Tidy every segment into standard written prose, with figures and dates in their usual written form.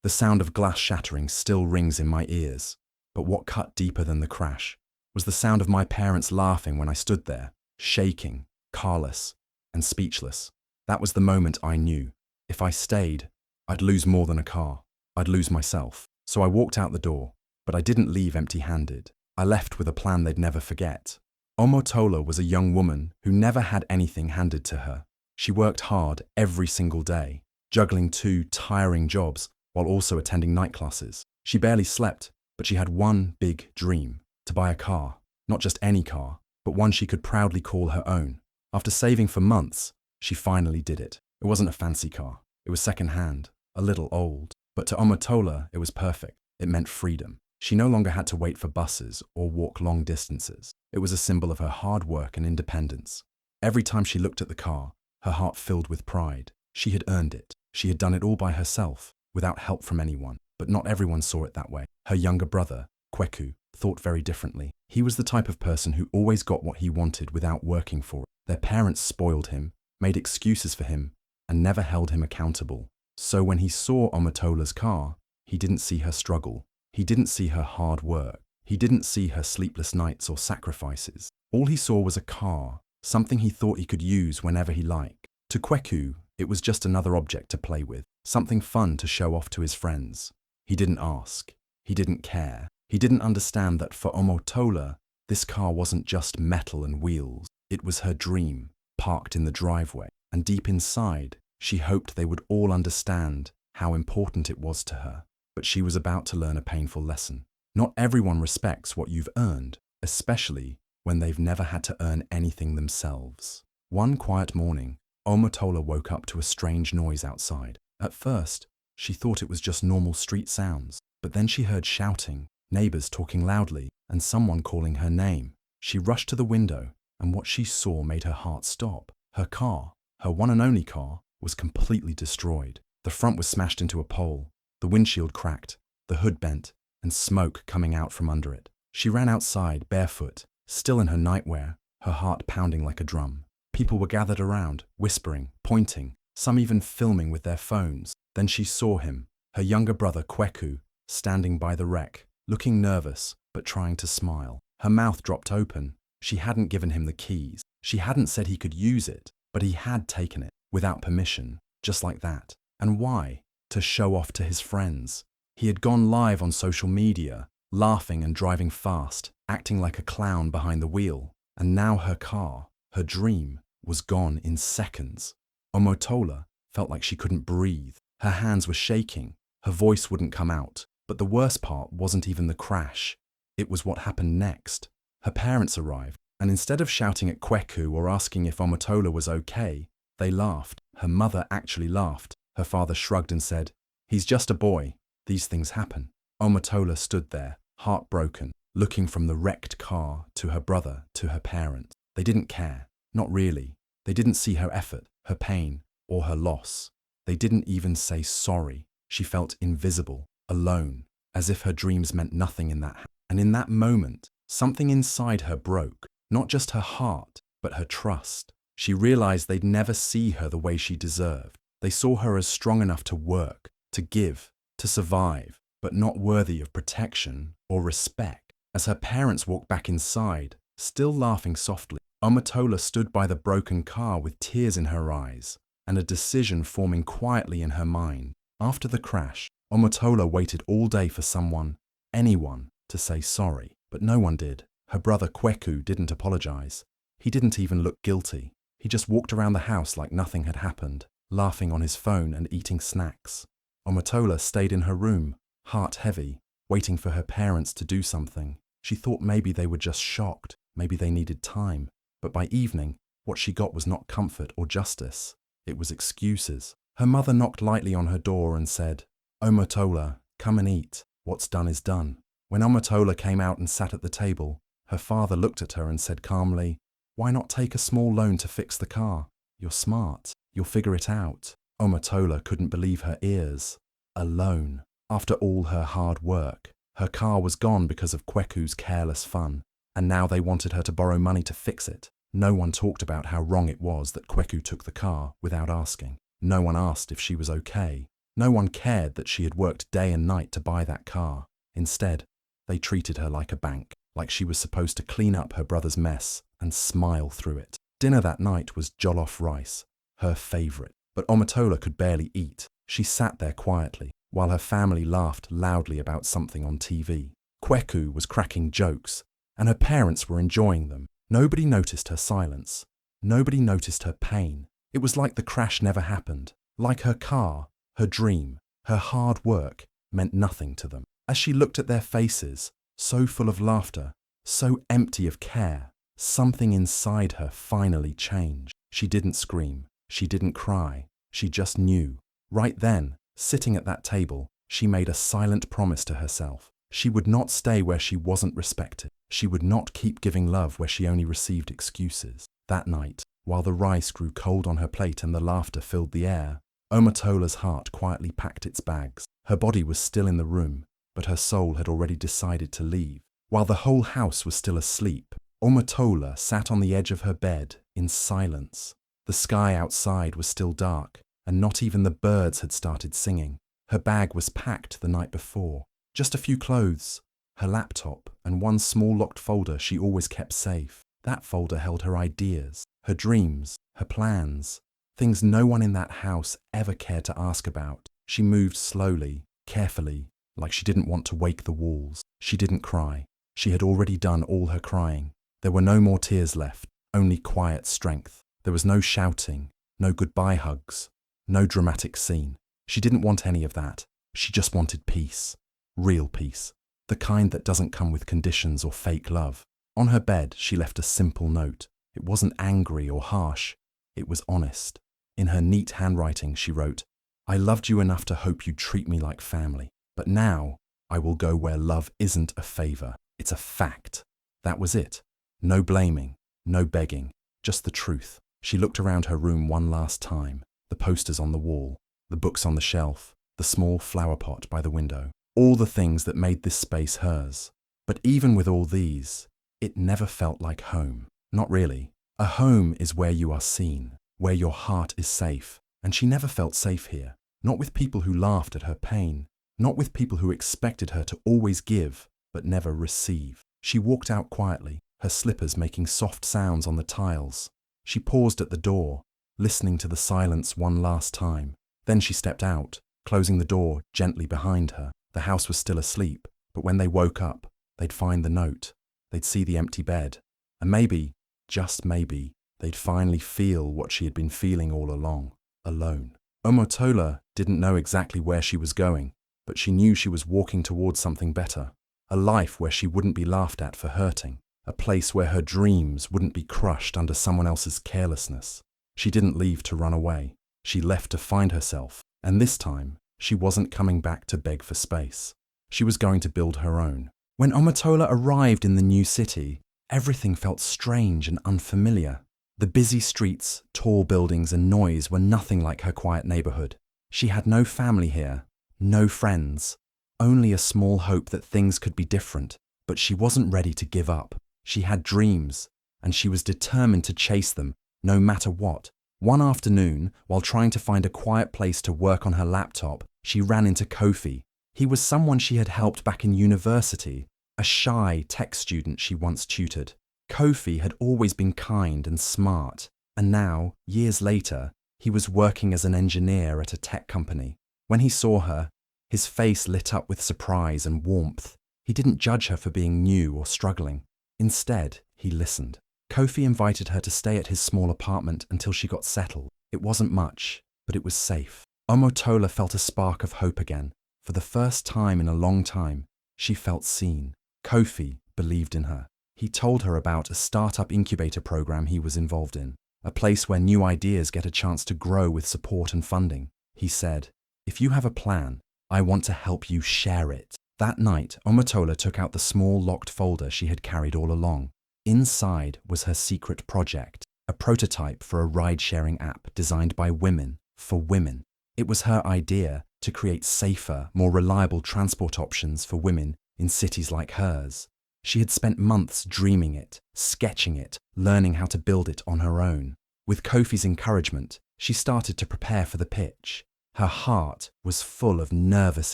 The sound of glass shattering still rings in my ears. But what cut deeper than the crash was the sound of my parents laughing when I stood there, shaking, carless, and speechless. That was the moment I knew. If I stayed, I'd lose more than a car. I'd lose myself. So I walked out the door, but I didn't leave empty-handed. I left with a plan they'd never forget. Omotola was a young woman who never had anything handed to her. She worked hard every single day, juggling 2 tiring jobs while also attending night classes. She barely slept, but she had one big dream: to buy a car. Not just any car, but one she could proudly call her own. After saving for months, she finally did it. It wasn't a fancy car. It was second-hand, a little old. But to Omotola, it was perfect. It meant freedom. She no longer had to wait for buses or walk long distances. It was a symbol of her hard work and independence. Every time she looked at the car, her heart filled with pride. She had earned it. She had done it all by herself, without help from anyone. But not everyone saw it that way. Her younger brother, Kweku, thought very differently. He was the type of person who always got what he wanted without working for it. Their parents spoiled him, made excuses for him, and never held him accountable. So when he saw Omotola's car, he didn't see her struggle. He didn't see her hard work. He didn't see her sleepless nights or sacrifices. All he saw was a car, something he thought he could use whenever he liked. To Kweku, it was just another object to play with, something fun to show off to his friends. He didn't ask. He didn't care. He didn't understand that for Omotola, this car wasn't just metal and wheels. It was her dream, parked in the driveway. And deep inside, she hoped they would all understand how important it was to her. But she was about to learn a painful lesson. Not everyone respects what you've earned, especially when they've never had to earn anything themselves. One quiet morning, Omotola woke up to a strange noise outside. At first, she thought it was just normal street sounds, but then she heard shouting, neighbors talking loudly, and someone calling her name. She rushed to the window, and what she saw made her heart stop. Her car, her one and only car, was completely destroyed. The front was smashed into a pole, the windshield cracked, the hood bent, and smoke coming out from under it. She ran outside, barefoot, still in her nightwear, her heart pounding like a drum. People were gathered around, whispering, pointing, some even filming with their phones. Then she saw him, her younger brother Kweku, standing by the wreck, looking nervous, but trying to smile. Her mouth dropped open. She hadn't given him the keys. She hadn't said he could use it, but he had taken it, without permission, just like that. And why? To show off to his friends. He had gone live on social media, laughing and driving fast, acting like a clown behind the wheel. And now her car, her dream, was gone in seconds. Omotola felt like she couldn't breathe. Her hands were shaking. Her voice wouldn't come out. But the worst part wasn't even the crash. It was what happened next. Her parents arrived, and instead of shouting at Kweku or asking if Omotola was okay, they laughed. Her mother actually laughed. Her father shrugged and said, "He's just a boy. These things happen." Omotola stood there, heartbroken, looking from the wrecked car to her brother, to her parents. They didn't care. Not really. They didn't see her effort, her pain, or her loss. They didn't even say sorry. She felt invisible, alone, as if her dreams meant nothing in that. And in that moment, something inside her broke. Not just her heart, but her trust. She realized they'd never see her the way she deserved. They saw her as strong enough to work, to give, to survive, but not worthy of protection or respect. As her parents walked back inside, still laughing softly, Omotola stood by the broken car with tears in her eyes and a decision forming quietly in her mind. After the crash, Omotola waited all day for someone, anyone, to say sorry, but no one did. Her brother Kweku didn't apologize. He didn't even look guilty. He just walked around the house like nothing had happened, laughing on his phone and eating snacks. Omotola stayed in her room, heart heavy, waiting for her parents to do something. She thought maybe they were just shocked, maybe they needed time. But by evening, what she got was not comfort or justice. It was excuses. Her mother knocked lightly on her door and said, "Omotola, come and eat. What's done is done." When Omotola came out and sat at the table, her father looked at her and said calmly, "Why not take a small loan to fix the car? You're smart. You'll figure it out." Omotola couldn't believe her ears. A loan. After all her hard work, her car was gone because of Kweku's careless fun, and now they wanted her to borrow money to fix it. No one talked about how wrong it was that Kweku took the car without asking. No one asked if she was okay. No one cared that she had worked day and night to buy that car. Instead, they treated her like a bank, like she was supposed to clean up her brother's mess and smile through it. Dinner that night was jollof rice, her favourite. But Omotola could barely eat. She sat there quietly, while her family laughed loudly about something on TV. Kweku was cracking jokes, and her parents were enjoying them. Nobody noticed her silence. Nobody noticed her pain. It was like the crash never happened. Like her car, her dream, her hard work meant nothing to them. As she looked at their faces, so full of laughter, so empty of care, something inside her finally changed. She didn't scream. She didn't cry. She just knew. Right then, sitting at that table, she made a silent promise to herself. She would not stay where she wasn't respected. She would not keep giving love where she only received excuses. That night, while the rice grew cold on her plate and the laughter filled the air, Omotola's heart quietly packed its bags. Her body was still in the room, but her soul had already decided to leave. While the whole house was still asleep, Omotola sat on the edge of her bed in silence. The sky outside was still dark, and not even the birds had started singing. Her bag was packed the night before. Just a few clothes, her laptop, and one small locked folder she always kept safe. That folder held her ideas, her dreams, her plans, things no one in that house ever cared to ask about. She moved slowly, carefully, like she didn't want to wake the walls. She didn't cry. She had already done all her crying. There were no more tears left, only quiet strength. There was no shouting, no goodbye hugs, no dramatic scene. She didn't want any of that. She just wanted peace. Real peace. The kind that doesn't come with conditions or fake love. On her bed, she left a simple note. It wasn't angry or harsh. It was honest. In her neat handwriting, she wrote, "I loved you enough to hope you'd treat me like family. But now, I will go where love isn't a favor. It's a fact." That was it. No blaming, no begging, just the truth. She looked around her room one last time. The posters on the wall, the books on the shelf, the small flower pot by the window. All the things that made this space hers. But even with all these, it never felt like home. Not really. A home is where you are seen, where your heart is safe. And she never felt safe here. Not with people who laughed at her pain. Not with people who expected her to always give, but never receive. She walked out quietly, her slippers making soft sounds on the tiles. She paused at the door, listening to the silence one last time. Then she stepped out, closing the door gently behind her. The house was still asleep, but when they woke up, they'd find the note. They'd see the empty bed. And maybe, just maybe, they'd finally feel what she had been feeling all along, alone. Omotola didn't know exactly where she was going, but she knew she was walking towards something better. A life where she wouldn't be laughed at for hurting. A place where her dreams wouldn't be crushed under someone else's carelessness. She didn't leave to run away. She left to find herself, and this time, she wasn't coming back to beg for space. She was going to build her own. When Omotola arrived in the new city, everything felt strange and unfamiliar. The busy streets, tall buildings and noise were nothing like her quiet neighborhood. She had no family here, no friends, only a small hope that things could be different. But she wasn't ready to give up. She had dreams, and she was determined to chase them, no matter what. One afternoon, while trying to find a quiet place to work on her laptop, she ran into Kofi. He was someone she had helped back in university, a shy tech student she once tutored. Kofi had always been kind and smart, and now, years later, he was working as an engineer at a tech company. When he saw her, his face lit up with surprise and warmth. He didn't judge her for being new or struggling. Instead, he listened. Kofi invited her to stay at his small apartment until she got settled. It wasn't much, but it was safe. Omotola felt a spark of hope again. For the first time in a long time, she felt seen. Kofi believed in her. He told her about a startup incubator program he was involved in, a place where new ideas get a chance to grow with support and funding. He said, "If you have a plan, I want to help you share it." That night, Omotola took out the small locked folder she had carried all along. Inside was her secret project, a prototype for a ride-sharing app designed by women, for women. It was her idea to create safer, more reliable transport options for women in cities like hers. She had spent months dreaming it, sketching it, learning how to build it on her own. With Kofi's encouragement, she started to prepare for the pitch. Her heart was full of nervous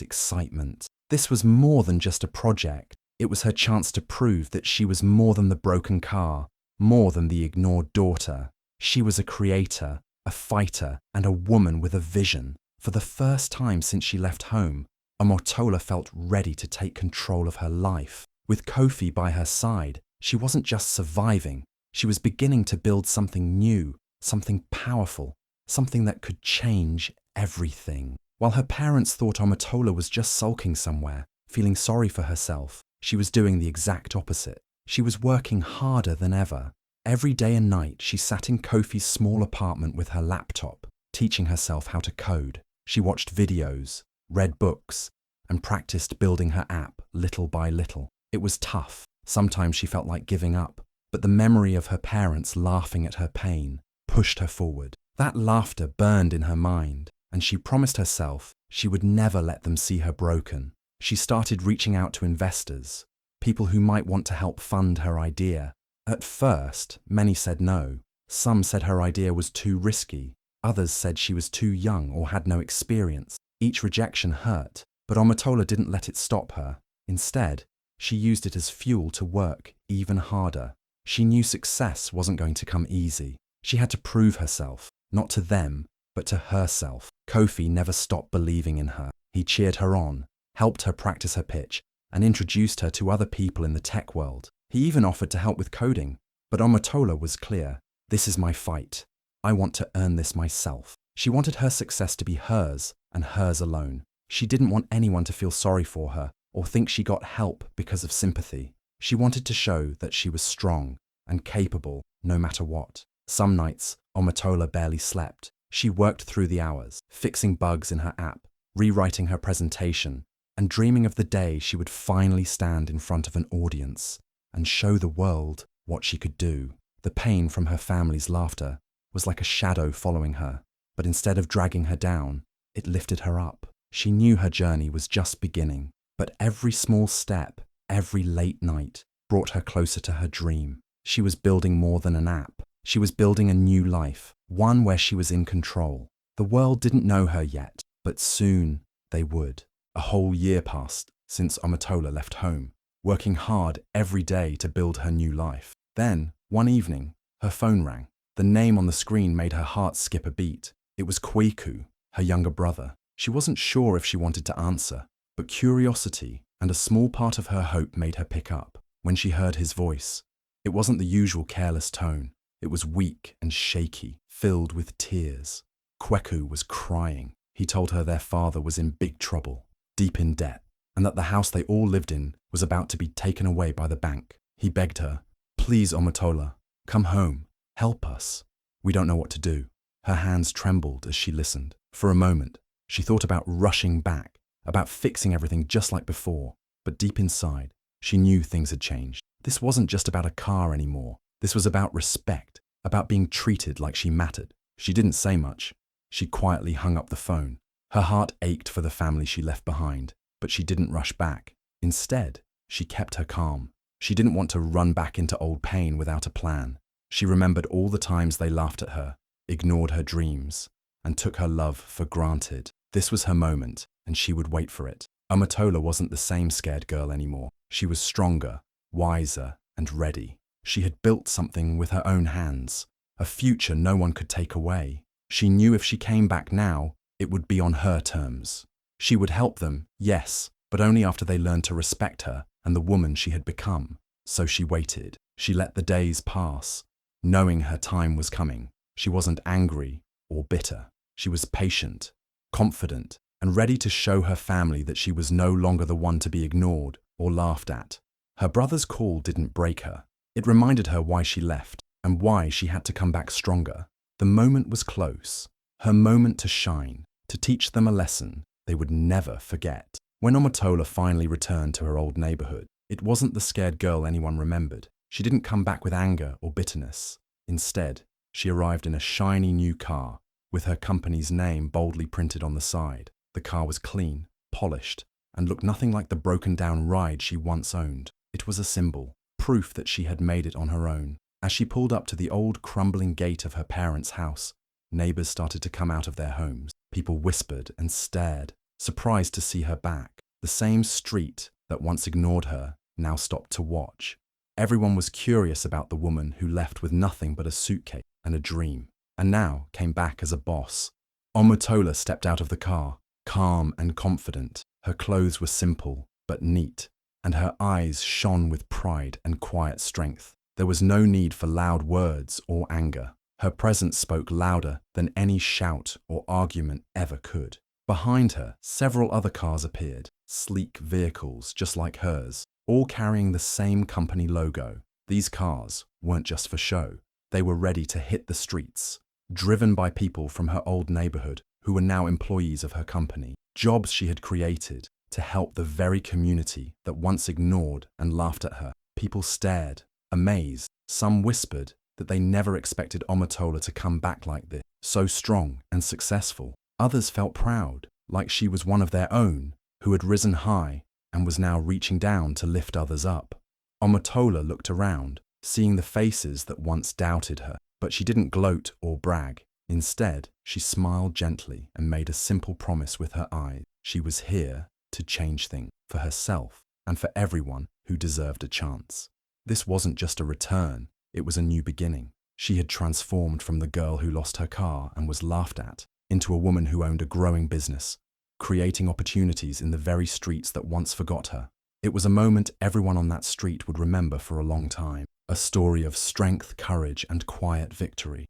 excitement. This was more than just a project. It was her chance to prove that she was more than the broken car, more than the ignored daughter. She was a creator, a fighter, and a woman with a vision. For the first time since she left home, Omotola felt ready to take control of her life. With Kofi by her side, she wasn't just surviving, she was beginning to build something new, something powerful, something that could change everything. While her parents thought Omotola was just sulking somewhere, feeling sorry for herself, she was doing the exact opposite. She was working harder than ever. Every day and night, she sat in Kofi's small apartment with her laptop, teaching herself how to code. She watched videos, read books, and practiced building her app little by little. It was tough. Sometimes she felt like giving up, but the memory of her parents laughing at her pain pushed her forward. That laughter burned in her mind, and she promised herself she would never let them see her broken. She started reaching out to investors, people who might want to help fund her idea. At first, many said no. Some said her idea was too risky. Others said she was too young or had no experience. Each rejection hurt, but Omotola didn't let it stop her. Instead, she used it as fuel to work even harder. She knew success wasn't going to come easy. She had to prove herself, not to them, but to herself. Kofi never stopped believing in her. He cheered her on, helped her practice her pitch, and introduced her to other people in the tech world. He even offered to help with coding. But Omotola was clear. This is my fight. I want to earn this myself. She wanted her success to be hers and hers alone. She didn't want anyone to feel sorry for her or think she got help because of sympathy. She wanted to show that she was strong and capable no matter what. Some nights, Omotola barely slept. She worked through the hours, fixing bugs in her app, rewriting her presentation, and dreaming of the day she would finally stand in front of an audience and show the world what she could do. The pain from her family's laughter was like a shadow following her, but instead of dragging her down, it lifted her up. She knew her journey was just beginning, but every small step, every late night, brought her closer to her dream. She was building more than an app. She was building a new life, one where she was in control. The world didn't know her yet, but soon they would. A whole year passed since Omotola left home, working hard every day to build her new life. Then, one evening, her phone rang. The name on the screen made her heart skip a beat. It was Kweku, her younger brother. She wasn't sure if she wanted to answer, but curiosity and a small part of her hope made her pick up. When she heard his voice, it wasn't the usual careless tone. It was weak and shaky, filled with tears. Kweku was crying. He told her their father was in big trouble, deep in debt, and that the house they all lived in was about to be taken away by the bank. He begged her, "Please, Omotola, come home. Help us. We don't know what to do." Her hands trembled as she listened. For a moment, she thought about rushing back, about fixing everything just like before. But deep inside, she knew things had changed. This wasn't just about a car anymore. This was about respect, about being treated like she mattered. She didn't say much. She quietly hung up the phone. Her heart ached for the family she left behind, but she didn't rush back. Instead, she kept her calm. She didn't want to run back into old pain without a plan. She remembered all the times they laughed at her, ignored her dreams, and took her love for granted. This was her moment, and she would wait for it. Omotola wasn't the same scared girl anymore. She was stronger, wiser, and ready. She had built something with her own hands, a future no one could take away. She knew if she came back now, it would be on her terms. She would help them, yes, but only after they learned to respect her and the woman she had become. So she waited. She let the days pass, knowing her time was coming. She wasn't angry or bitter. She was patient, confident, and ready to show her family that she was no longer the one to be ignored or laughed at. Her brother's call didn't break her. It reminded her why she left and why she had to come back stronger. The moment was close, her moment to shine, to teach them a lesson they would never forget. When Omotola finally returned to her old neighborhood, it wasn't the scared girl anyone remembered. She didn't come back with anger or bitterness. Instead, she arrived in a shiny new car, with her company's name boldly printed on the side. The car was clean, polished, and looked nothing like the broken-down ride she once owned. It was a symbol, proof that she had made it on her own. As she pulled up to the old crumbling gate of her parents' house, Neighbors started to come out of their homes. People whispered and stared, surprised to see her back. The same street that once ignored her now stopped to watch. Everyone was curious about the woman who left with nothing but a suitcase and a dream, and now came back as a boss. Omotola stepped out of the car, calm and confident. Her clothes were simple but neat, and her eyes shone with pride and quiet strength. There was no need for loud words or anger. Her presence spoke louder than any shout or argument ever could. Behind her, several other cars appeared, sleek vehicles just like hers, all carrying the same company logo. These cars weren't just for show. They were ready to hit the streets, driven by people from her old neighborhood who were now employees of her company, jobs she had created to help the very community that once ignored and laughed at her. People stared, amazed. Some whispered that they never expected Omotola to come back like this, so strong and successful. Others felt proud, like she was one of their own, who had risen high and was now reaching down to lift others up. Omotola looked around, seeing the faces that once doubted her, but she didn't gloat or brag. Instead, she smiled gently and made a simple promise with her eyes. She was here to change things for herself and for everyone who deserved a chance. This wasn't just a return, it was a new beginning. She had transformed from the girl who lost her car and was laughed at into a woman who owned a growing business, creating opportunities in the very streets that once forgot her. It was a moment everyone on that street would remember for a long time, a story of strength, courage, and quiet victory.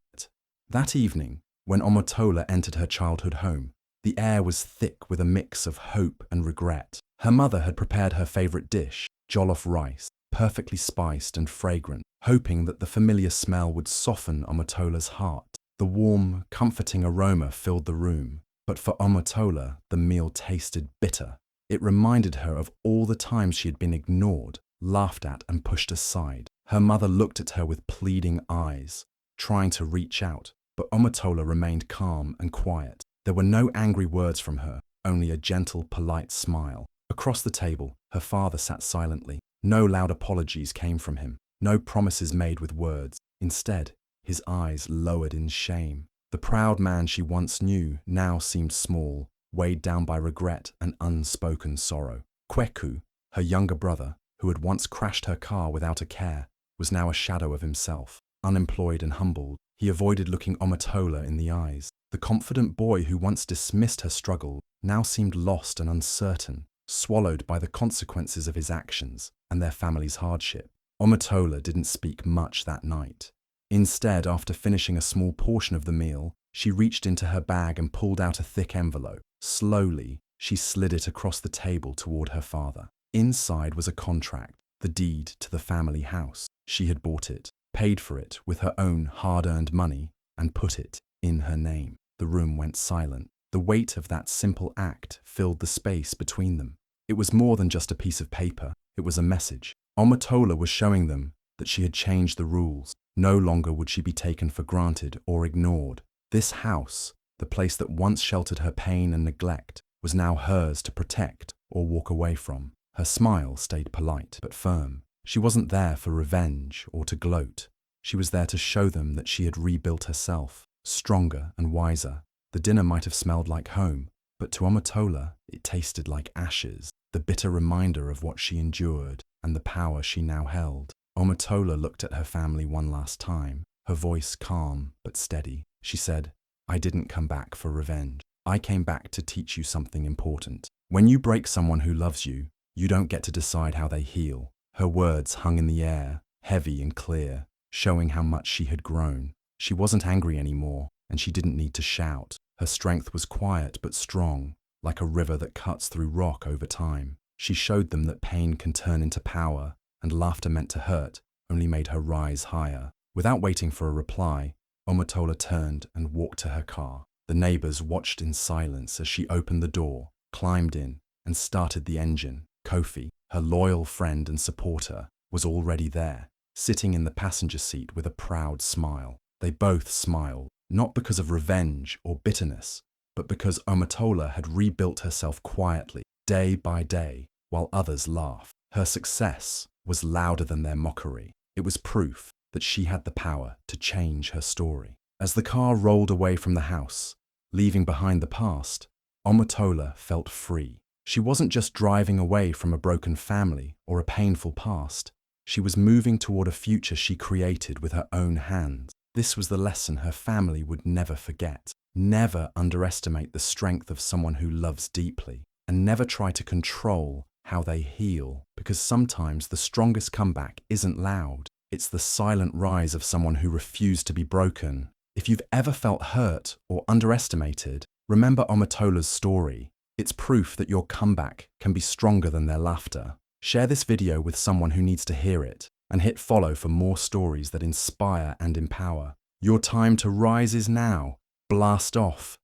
That evening, when Omotola entered her childhood home, the air was thick with a mix of hope and regret. Her mother had prepared her favorite dish, jollof rice, perfectly spiced and fragrant, hoping that the familiar smell would soften Omotola's heart. The warm, comforting aroma filled the room, but for Omotola, the meal tasted bitter. It reminded her of all the times she had been ignored, laughed at, and pushed aside. Her mother looked at her with pleading eyes, trying to reach out, but Omotola remained calm and quiet. There were no angry words from her, only a gentle, polite smile. Across the table, her father sat silently. No loud apologies came from him, no promises made with words. Instead, his eyes lowered in shame. The proud man she once knew now seemed small, weighed down by regret and unspoken sorrow. Kweku, her younger brother, who had once crashed her car without a care, was now a shadow of himself. Unemployed and humbled, he avoided looking Omotola in the eyes. The confident boy who once dismissed her struggle now seemed lost and uncertain, swallowed by the consequences of his actions and their family's hardship. Omotola didn't speak much that night. Instead, after finishing a small portion of the meal, she reached into her bag and pulled out a thick envelope. Slowly, she slid it across the table toward her father. Inside was a contract, the deed to the family house. She had bought it, paid for it with her own hard-earned money, and put it in her name. The room went silent. The weight of that simple act filled the space between them. It was more than just a piece of paper. It was a message. Omotola was showing them that she had changed the rules. No longer would she be taken for granted or ignored. This house, the place that once sheltered her pain and neglect, was now hers to protect or walk away from. Her smile stayed polite but firm. She wasn't there for revenge or to gloat. She was there to show them that she had rebuilt herself, stronger and wiser. The dinner might have smelled like home, but to Omotola it tasted like ashes, the bitter reminder of what she endured and the power she now held. Omotola looked at her family one last time, her voice calm but steady. She said, "I didn't come back for revenge. I came back to teach you something important. When you break someone who loves you, you don't get to decide how they heal." Her words hung in the air, heavy and clear, showing how much she had grown. She wasn't angry anymore, and she didn't need to shout. Her strength was quiet but strong, like a river that cuts through rock over time. She showed them that pain can turn into power, and laughter meant to hurt only made her rise higher. Without waiting for a reply, Omotola turned and walked to her car. The neighbors watched in silence as she opened the door, climbed in, and started the engine. Kofi, her loyal friend and supporter, was already there, sitting in the passenger seat with a proud smile. They both smiled, not because of revenge or bitterness, but because Omotola had rebuilt herself quietly, day by day, while others laughed. Her success was louder than their mockery. It was proof that she had the power to change her story. As the car rolled away from the house, leaving behind the past, Omotola felt free. She wasn't just driving away from a broken family or a painful past. She was moving toward a future she created with her own hands. This was the lesson her family would never forget. Never underestimate the strength of someone who loves deeply, and never try to control how they heal, because sometimes the strongest comeback isn't loud. It's the silent rise of someone who refused to be broken. If you've ever felt hurt or underestimated, remember Omotola's story. It's proof that your comeback can be stronger than their laughter. Share this video with someone who needs to hear it, and hit follow for more stories that inspire and empower. Your time to rise is now. Blast off.